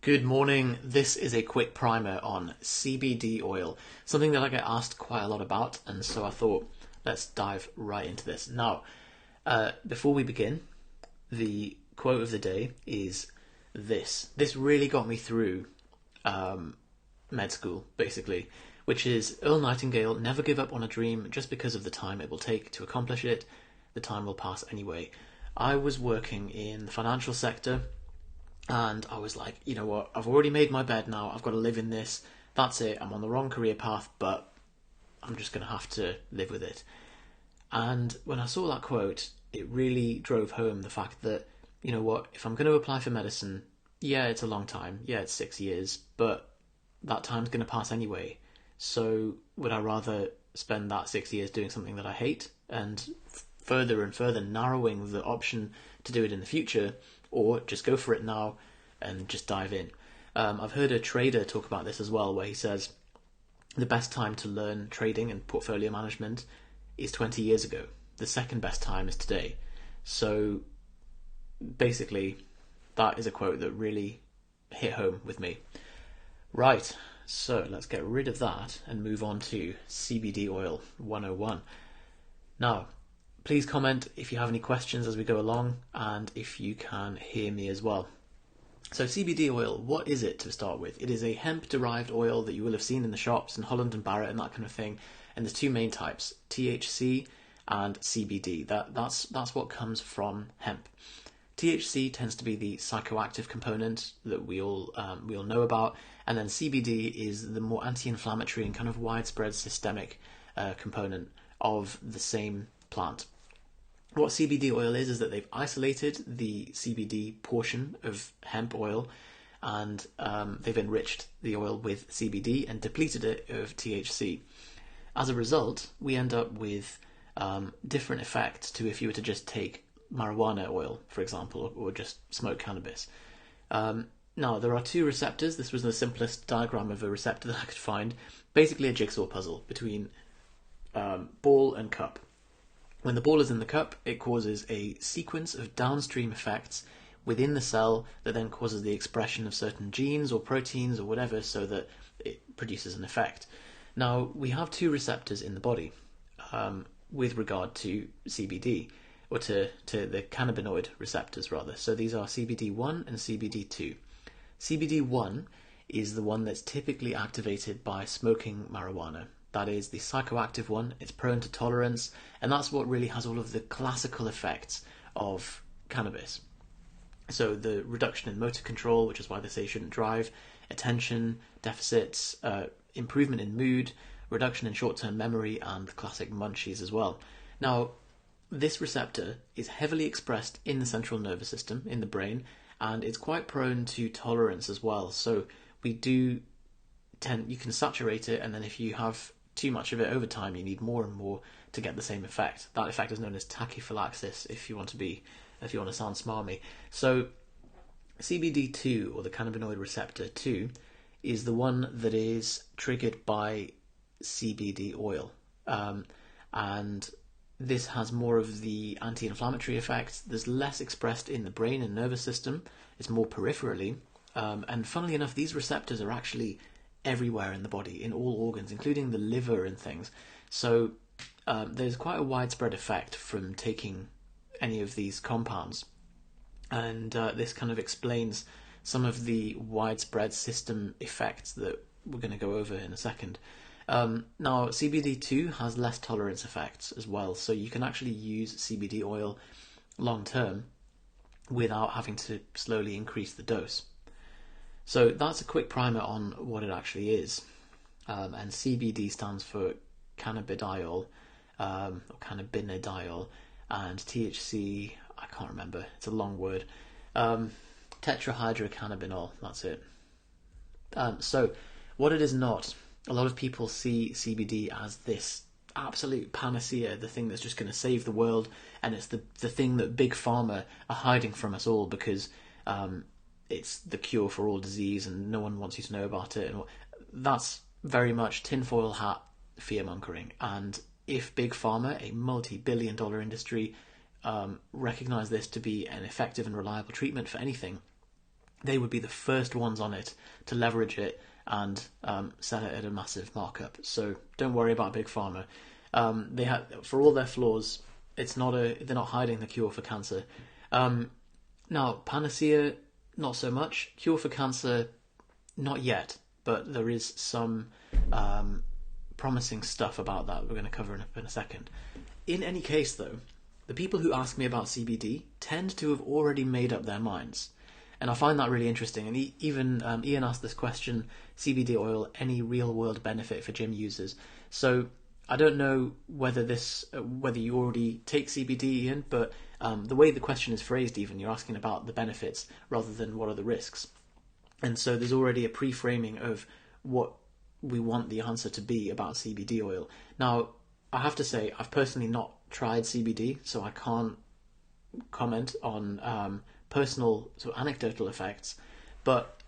Good morning. This is a quick primer on CBD oil, something that I get asked quite a lot about, and so I thought let's dive right into this. Now, before we begin, the quote of the day is this. This really got me through med school, basically, which is Earl Nightingale, never give up on a dream just because of the time it will take to accomplish it. The time will pass anyway. I was working in the financial sector, and I was like, you know what, I've already made my bed now, I've got to live in this, that's it, I'm on the wrong career path, but I'm just going to have to live with it. And when I saw that quote, it really drove home the fact that, you know what, if I'm going to apply for medicine, yeah, it's a long time, yeah, it's 6 years, but that time's going to pass anyway. So would I rather spend that 6 years doing something that I hate and further and further narrowing the option to do it in the future, or just go for it now and just dive in? I've heard a trader talk about this as well, where he says the best time to learn trading and portfolio management is 20 years ago. The second best time is today. So basically, that is a quote that really hit home with me. Right, so let's get rid of that and move on to CBD oil 101. Now, please comment if you have any questions as we go along, and if you can hear me as well. So CBD oil, what is it to start with? It is a hemp-derived oil that you will have seen in the shops in Holland and Barrett and that kind of thing. And there's two main types, THC and CBD. That's what comes from hemp. THC tends to be the psychoactive component that we all know about, and then CBD is the more anti-inflammatory and kind of widespread systemic component of the same plant. What CBD oil is that they've isolated the CBD portion of hemp oil, and they've enriched the oil with CBD and depleted it of THC. As a result, we end up with different effects to if you were to just take marijuana oil, for example, or just smoke cannabis. Now, there are two receptors. This was the simplest diagram of a receptor that I could find. Basically a jigsaw puzzle between ball and cup. When the ball is in the cup, it causes a sequence of downstream effects within the cell that then causes the expression of certain genes or proteins or whatever, so that it produces an effect. Now, we have two receptors in the body with regard to CBD, or to the cannabinoid receptors rather. So these are CBD1 and CBD2. CBD1 is the one that's typically activated by smoking marijuana. That is the psychoactive one. It's prone to tolerance, and that's what really has all of the classical effects of cannabis. So the reduction in motor control, which is why they say you shouldn't drive, attention deficits, improvement in mood, reduction in short-term memory, and the classic munchies as well. Now, this receptor is heavily expressed in the central nervous system, in the brain, and it's quite prone to tolerance as well. So you can saturate it, and then if you have too much of it over time, you need more and more to get the same effect. That effect is known as tachyphylaxis, if you want to sound smarmy. So CBD2, or the cannabinoid receptor 2, is the one that is triggered by CBD oil, and this has more of the anti-inflammatory effects. There's less expressed in the brain and nervous system. It's more peripherally, and funnily enough, these receptors are actually everywhere in the body, in all organs, including the liver and things. So there's quite a widespread effect from taking any of these compounds, and this kind of explains some of the widespread system effects that we're going to go over in a second. Now, CBD2 has less tolerance effects as well, so you can actually use CBD oil long term without having to slowly increase the dose. So that's a quick primer on what it actually is. And CBD stands for cannabidiol, or cannabinidiol, and THC, I can't remember, it's a long word. Tetrahydrocannabinol, that's it. So what it is not, a lot of people see CBD as this absolute panacea, the thing that's just going to save the world, and it's the thing that Big Pharma are hiding from us all because it's the cure for all disease and no one wants you to know about it. And that's very much tinfoil hat fear-mongering. And if Big Pharma, a multi-billion-dollar industry, recognise this to be an effective and reliable treatment for anything, they would be the first ones on it to leverage it and sell it at a massive markup. So don't worry about Big Pharma. They have, for all their flaws, they're not hiding the cure for cancer. Now, panacea, not so much. Cure for cancer, not yet. But there is some promising stuff about that we're going to cover in a second. In any case, though, the people who ask me about CBD tend to have already made up their minds. And I find that really interesting. And even Ian asked this question, CBD oil, any real-world benefit for gym users? So I don't know whether you already take CBD, Ian, but the way the question is phrased, even, you're asking about the benefits rather than what are the risks. And so there's already a pre-framing of what we want the answer to be about CBD oil. Now, I have to say, I've personally not tried CBD, so I can't comment on personal sort of anecdotal effects, but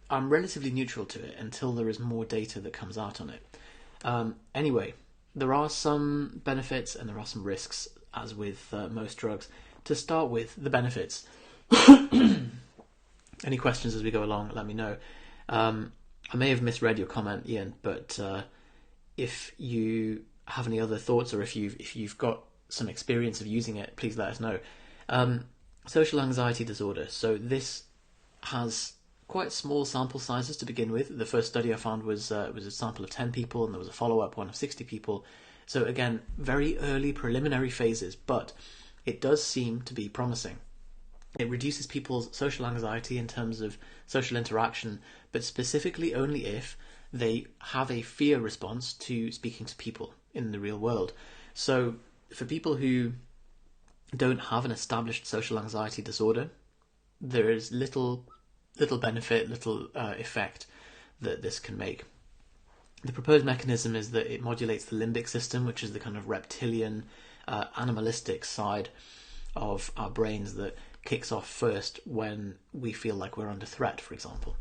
I'm relatively neutral to it until there is more data that comes out on it. Anyway, there are some benefits and there are some risks, as with most drugs. To start with, the benefits. Any questions as we go along, let me know. I may have misread your comment, Ian, but if you have any other thoughts or if you've got some experience of using it, please let us know. Social anxiety disorder. So this has quite small sample sizes to begin with. The first study I found was a sample of 10 people, and there was a follow-up one of 60 people. So again, very early preliminary phases, but it does seem to be promising. It reduces people's social anxiety in terms of social interaction, but specifically only if they have a fear response to speaking to people in the real world. So for people who don't have an established social anxiety disorder, there is little benefit, little effect that this can make. The proposed mechanism is that it modulates the limbic system, which is the kind of reptilian, animalistic side of our brains that kicks off first when we feel like we're under threat, for example.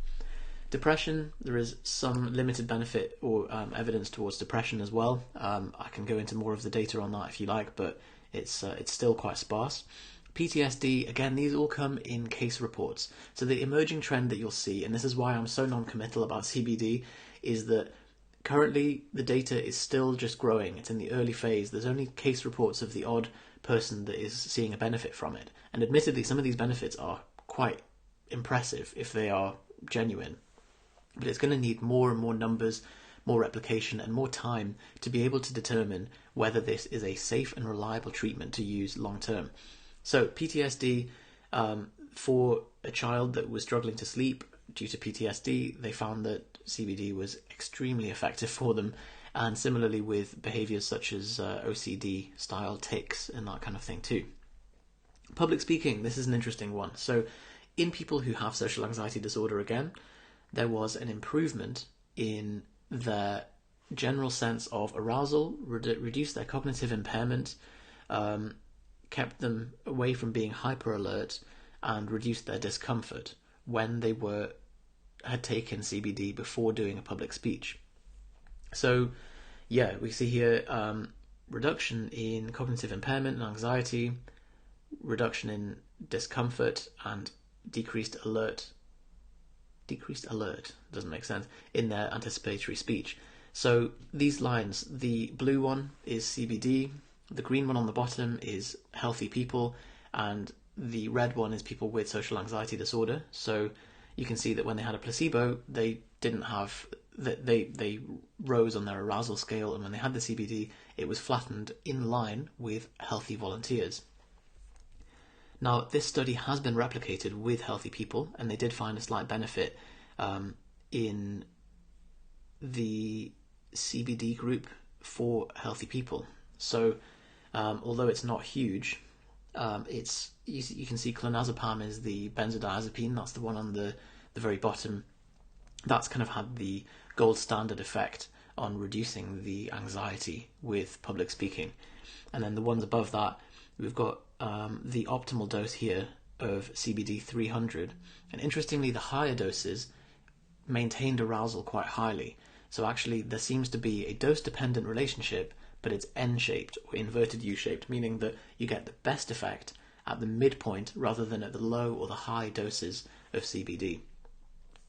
Depression, there is some limited benefit or evidence towards depression as well. I can go into more of the data on that if you like, but it's still quite sparse. PTSD, again, these all come in case reports. So the emerging trend that you'll see, and this is why I'm so non-committal about CBD, is that currently the data is still just growing. It's in the early phase. There's only case reports of the odd person that is seeing a benefit from it. And admittedly, some of these benefits are quite impressive if they are genuine. But it's going to need more and more numbers, more replication, and more time to be able to determine whether this is a safe and reliable treatment to use long term. So PTSD, for a child that was struggling to sleep due to PTSD, they found that CBD was extremely effective for them. And similarly with behaviours such as OCD style tics and that kind of thing too. Public speaking, this is an interesting one. So in people who have social anxiety disorder, again, there was an improvement in their general sense of arousal, reduced their cognitive impairment, kept them away from being hyper alert, and reduced their discomfort when they had taken CBD before doing a public speech. So, yeah, we see here reduction in cognitive impairment and anxiety, reduction in discomfort, and decreased alert doesn't make sense in their anticipatory speech. So these lines, the blue one is CBD, the green one on the bottom is healthy people, and the red one is people with social anxiety disorder. So you can see that when they had a placebo, they didn't have that they rose on their arousal scale, and when they had the CBD, it was flattened in line with healthy volunteers. Now, this study has been replicated with healthy people, and they did find a slight benefit in the CBD group for healthy people. So, although it's not huge, you can see clonazepam is the benzodiazepine. That's the one on the very bottom. That's kind of had the gold standard effect on reducing the anxiety with public speaking. And then the ones above that, we've got the optimal dose here of CBD 300. And interestingly, the higher doses maintained arousal quite highly. So actually, there seems to be a dose-dependent relationship, but it's N-shaped or inverted U-shaped, meaning that you get the best effect at the midpoint rather than at the low or the high doses of CBD.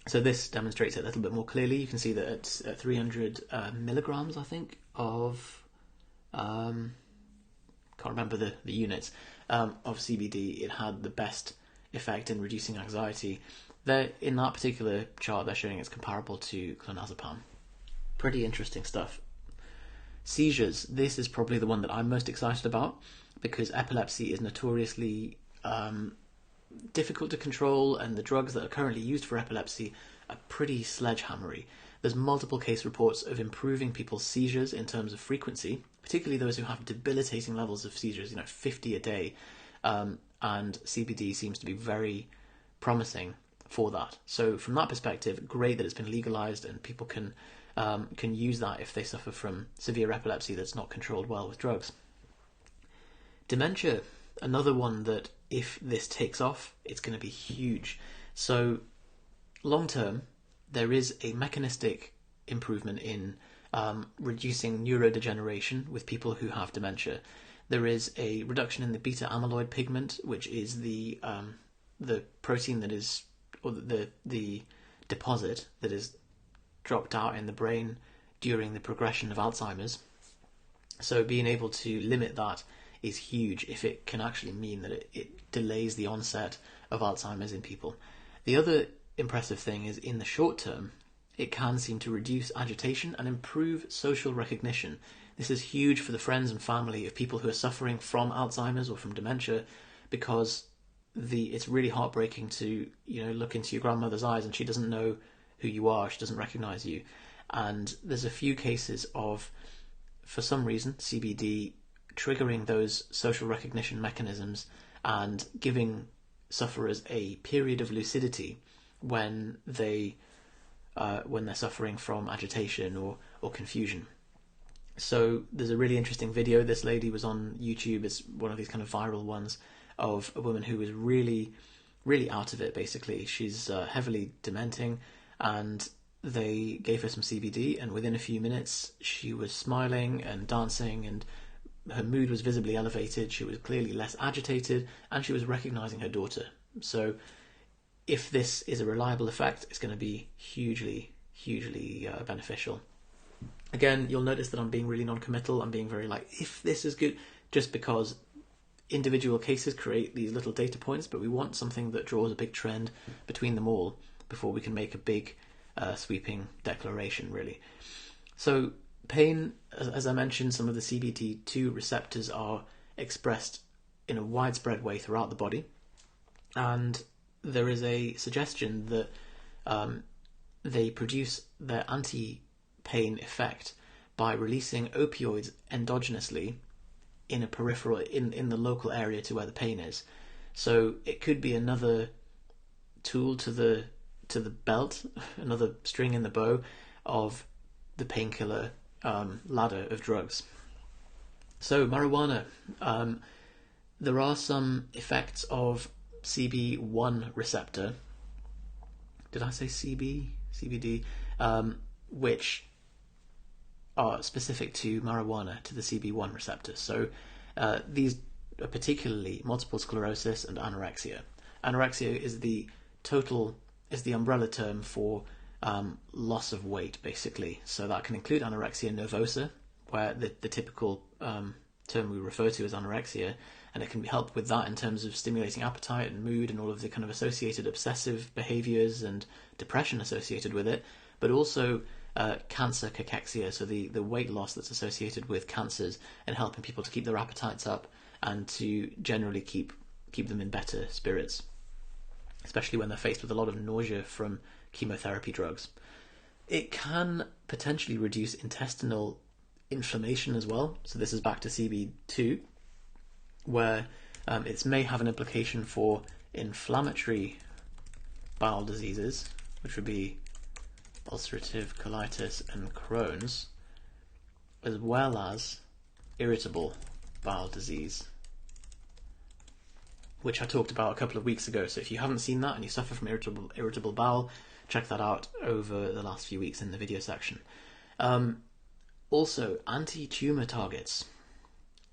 So this demonstrates it a little bit more clearly. You can see that it's at 300 milligrams, I think, of can't remember the units of CBD. It had the best effect in reducing anxiety. In that particular chart, they're showing it's comparable to clonazepam. Pretty interesting stuff. Seizures. This is probably the one that I'm most excited about because epilepsy is notoriously difficult to control, and the drugs that are currently used for epilepsy are pretty sledgehammery. There's multiple case reports of improving people's seizures in terms of frequency, particularly those who have debilitating levels of seizures, 50 a day, and CBD seems to be very promising for that. So from that perspective, great that it's been legalized and people can use that if they suffer from severe epilepsy that's not controlled well with drugs. Dementia, another one that if this takes off, it's going to be huge. So long term, there is a mechanistic improvement in reducing neurodegeneration with people who have dementia. There is a reduction in the beta amyloid pigment, which is the protein that is, or the deposit that is dropped out in the brain during the progression of Alzheimer's. So being able to limit that is huge if it can actually mean that it delays the onset of Alzheimer's in people. The other impressive thing is in the short term, it can seem to reduce agitation and improve social recognition. This is huge for the friends and family of people who are suffering from Alzheimer's or from dementia, because it's really heartbreaking to look into your grandmother's eyes and she doesn't know who you are, she doesn't recognize you. And there's a few cases of, for some reason, CBD triggering those social recognition mechanisms and giving sufferers a period of lucidity when they're suffering from agitation or confusion. So there's a really interesting video. This lady was on YouTube. It's one of these kind of viral ones of a woman who was really, really out of it, basically. She's heavily dementing, and they gave her some CBD, and within a few minutes she was smiling and dancing, and her mood was visibly elevated. She was clearly less agitated, and she was recognizing her daughter. So if this is a reliable effect, it's going to be hugely, hugely beneficial. Again, you'll notice that I'm being really non-committal. I'm being very if this is good, just because individual cases create these little data points, but we want something that draws a big trend between them all before we can make a big sweeping declaration, really. So pain, as I mentioned, some of the CBD2 receptors are expressed in a widespread way throughout the body, and there is a suggestion that they produce their anti-pain effect by releasing opioids endogenously in a peripheral, in the local area to where the pain is. So it could be another tool to the belt, another string in the bow of the painkiller ladder of drugs. So marijuana, there are some effects of CB1 receptor. Did I say CBD? Which are specific to marijuana, to the CB1 receptor. So these are particularly multiple sclerosis and anorexia. Anorexia is the umbrella term for loss of weight, basically. So that can include anorexia nervosa, where the typical term we refer to as anorexia, and it can help with that in terms of stimulating appetite and mood and all of the kind of associated obsessive behaviors and depression associated with it, but also cancer cachexia, so the weight loss that's associated with cancers, and helping people to keep their appetites up and to generally keep them in better spirits, especially when they're faced with a lot of nausea from chemotherapy drugs. It can potentially reduce intestinal inflammation as well. So this is back to CB2, where it may have an implication for inflammatory bowel diseases, which would be ulcerative colitis and Crohn's, as well as irritable bowel disease, which I talked about a couple of weeks ago. So if you haven't seen that and you suffer from irritable bowel, check that out over the last few weeks in the video section. Also, anti-tumour targets.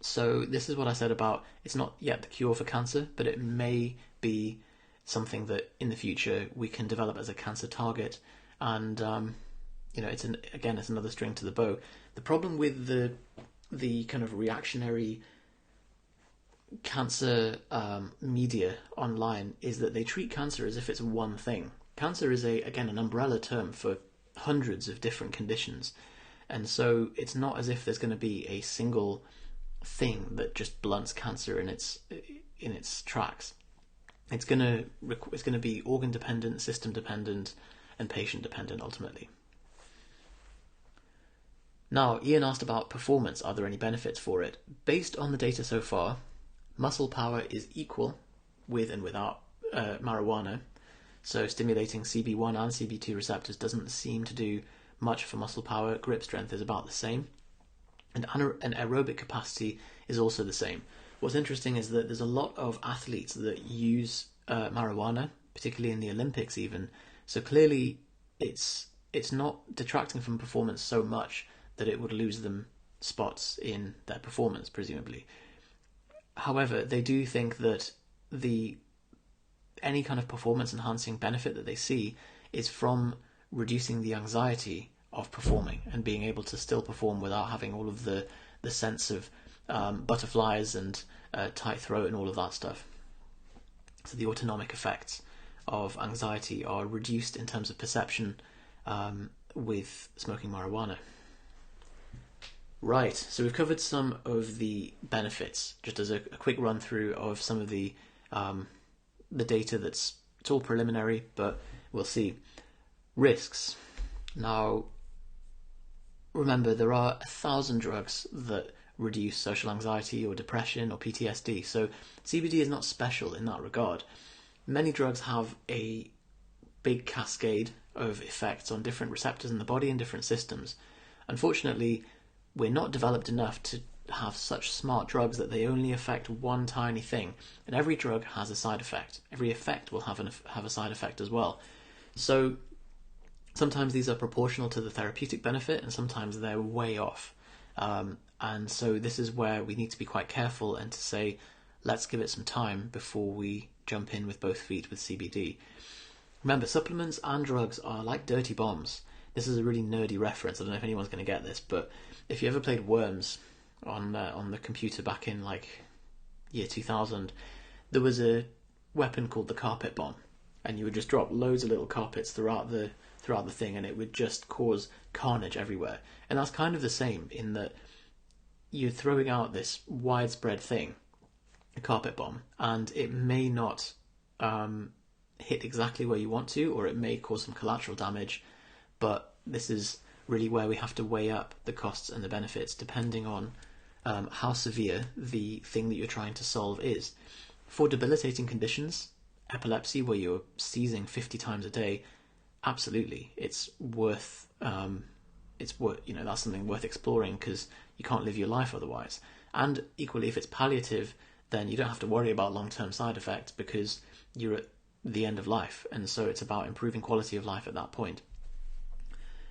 So this is what I said about, it's not yet the cure for cancer, but it may be something that in the future we can develop as a cancer target, and it's it's another string to the bow. The problem with the kind of reactionary cancer media online is that they treat cancer as if it's one thing. Cancer is an umbrella term for hundreds of different conditions, and so it's not as if there's going to be a single thing that just blunts cancer in its tracks. It's going to be organ dependent, system dependent, and patient dependent ultimately. Now, Ian asked about performance. Are there any benefits for it? Based on the data so far, muscle power is equal with and without marijuana. So stimulating CB1 and CB2 receptors doesn't seem to do much for muscle power. Grip strength is about the same. And aerobic capacity is also the same. What's interesting is that there's a lot of athletes that use marijuana, particularly in the Olympics even. So clearly it's not detracting from performance so much that it would lose them spots in their performance, presumably. However, they do think that any kind of performance enhancing benefit that they see is from reducing the anxiety of performing and being able to still perform without having all of the sense of butterflies and tight throat and all of that stuff. So the autonomic effects of anxiety are reduced in terms of perception with smoking marijuana. Right, so we've covered some of the benefits, just as a quick run through of some of the data it's all preliminary, but we'll see. Risks. Now, remember, there are 1,000 drugs that reduce social anxiety or depression or PTSD, so CBD is not special in that regard. Many drugs have a big cascade of effects on different receptors in the body and different systems. Unfortunately, we're not developed enough to have such smart drugs that they only affect one tiny thing, and every drug has a side effect. Every effect will have a side effect as well. So sometimes these are proportional to the therapeutic benefit, and sometimes they're way off. And so this is where we need to be quite careful and to say, let's give it some time before we jump in with both feet with CBD. Remember, supplements and drugs are like dirty bombs. This is a really nerdy reference. I don't know if anyone's going to get this, but if you ever played Worms on the computer back in year 2000, there was a weapon called the carpet bomb, and you would just drop loads of little carpets throughout the thing, and it would just cause carnage everywhere. And that's kind of the same in that you're throwing out this widespread thing, a carpet bomb, and it may not hit exactly where you want to, or it may cause some collateral damage, but this is really where we have to weigh up the costs and the benefits depending on how severe the thing that you're trying to solve is. For debilitating conditions, epilepsy where you're seizing 50 times a day, absolutely, it's worth that's something worth exploring because you can't live your life otherwise. And equally, if it's palliative, then you don't have to worry about long-term side effects because you're at the end of life, and so it's about improving quality of life at that point.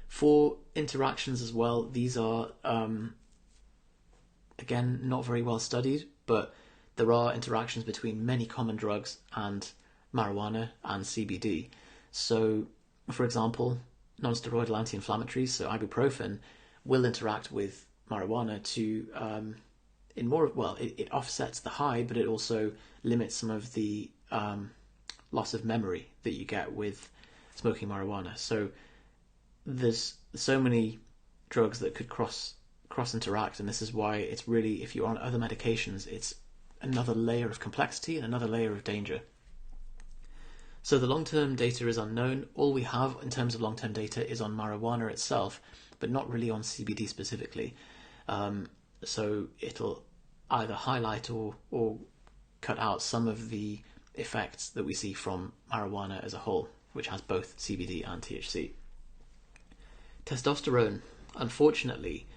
For interactions as well, these are again not very well studied, but there are interactions between many common drugs and marijuana and CBD. So, for example, non-steroidal anti-inflammatories, so ibuprofen, will interact with marijuana to it offsets the high, but it also limits some of the loss of memory that you get with smoking marijuana. So there's so many drugs that could cross interact, and this is why it's really, if you're on other medications, it's another layer of complexity and another layer of danger. So the long-term data is unknown. All we have in terms of long-term data is on marijuana itself, but not really on CBD specifically. So it'll either highlight or cut out some of the effects that we see from marijuana as a whole, which has both CBD and THC. Testosterone, unfortunately,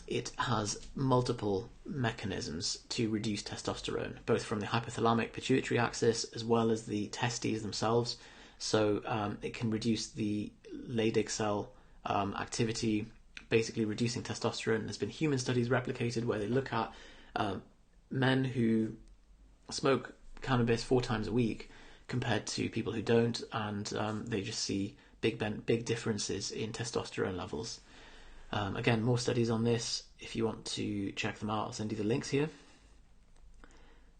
it has multiple mechanisms to reduce testosterone, both from the hypothalamic pituitary axis as well as the testes themselves. So it can reduce the Leydig cell activity, basically reducing testosterone. There's been human studies replicated where they look at men who smoke cannabis 4 times a week compared to people who don't, and they just see big differences in testosterone levels. Again, more studies on this. If you want to check them out, I'll send you the links here.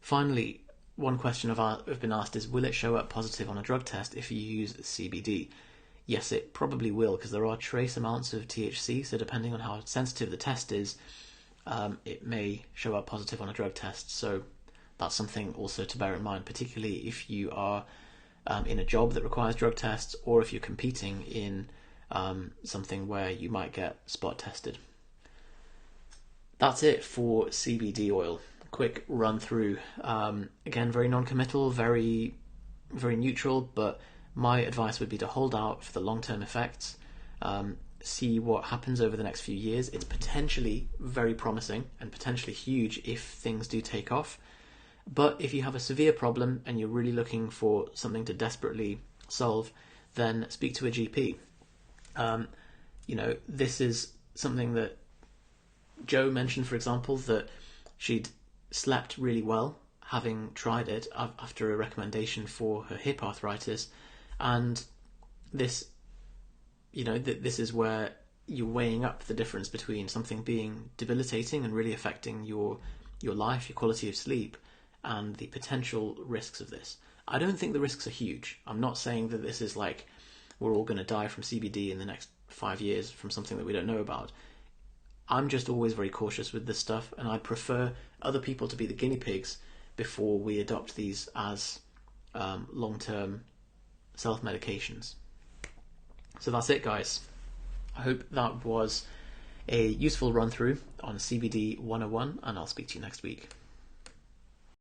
Finally, one question I've been asked is, will it show up positive on a drug test if you use CBD? Yes, it probably will, because there are trace amounts of THC, so depending on how sensitive the test is, it may show up positive on a drug test. So that's something also to bear in mind, particularly if you are in a job that requires drug tests, or if you're competing in something where you might get spot tested. That's it for CBD oil. Quick run through. Again, very non-committal, very neutral, but my advice would be to hold out for the long-term effects. See what happens over the next few years. It's potentially very promising and potentially huge if things do take off. But if you have a severe problem and you're really looking for something to desperately solve, then speak to a GP. This is something that Jo mentioned, for example, that she'd slept really well having tried it after a recommendation for her hip arthritis, and this is where you're weighing up the difference between something being debilitating and really affecting your life, your quality of sleep, and the potential risks of this. I don't think the risks are huge. I'm not saying that this is like we're all going to die from CBD in the next 5 years from something that we don't know about. I'm just always very cautious with this stuff, and I prefer other people to be the guinea pigs before we adopt these as long-term self-medications. So that's it, guys. I hope that was a useful run-through on CBD 101, and I'll speak to you next week.